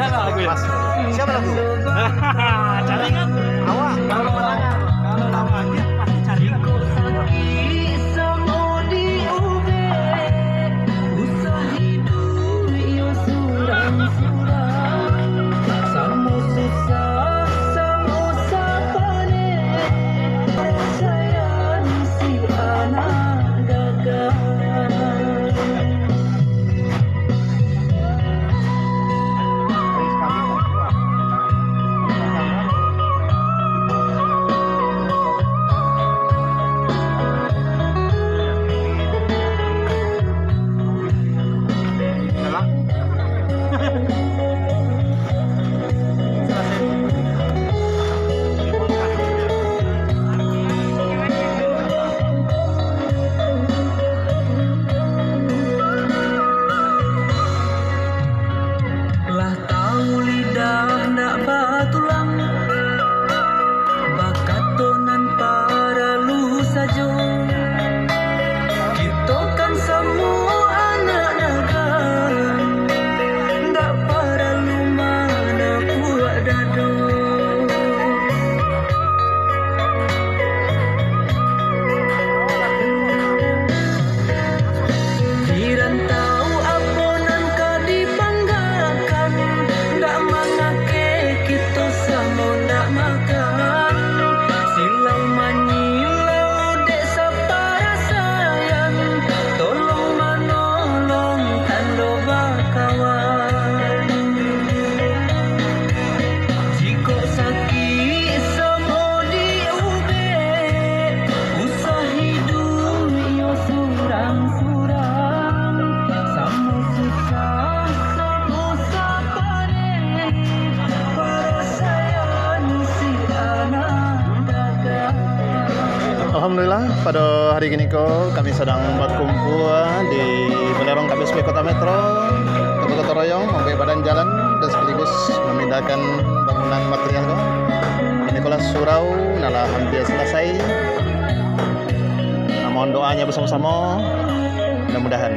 lagu ya? Siapa lagu? Cari kan? Awak. Kalau lawannya pasti cari kan? Alhamdulillah pada hari ini kami sedang berkumpul di Belerong KBSP Kota Metro Kabupaten Royong membuat badan jalan dan sekaligus memindahkan bangunan material ini kelas surau nalah hampir selesai. Mohon doanya bersama-sama mudah-mudahan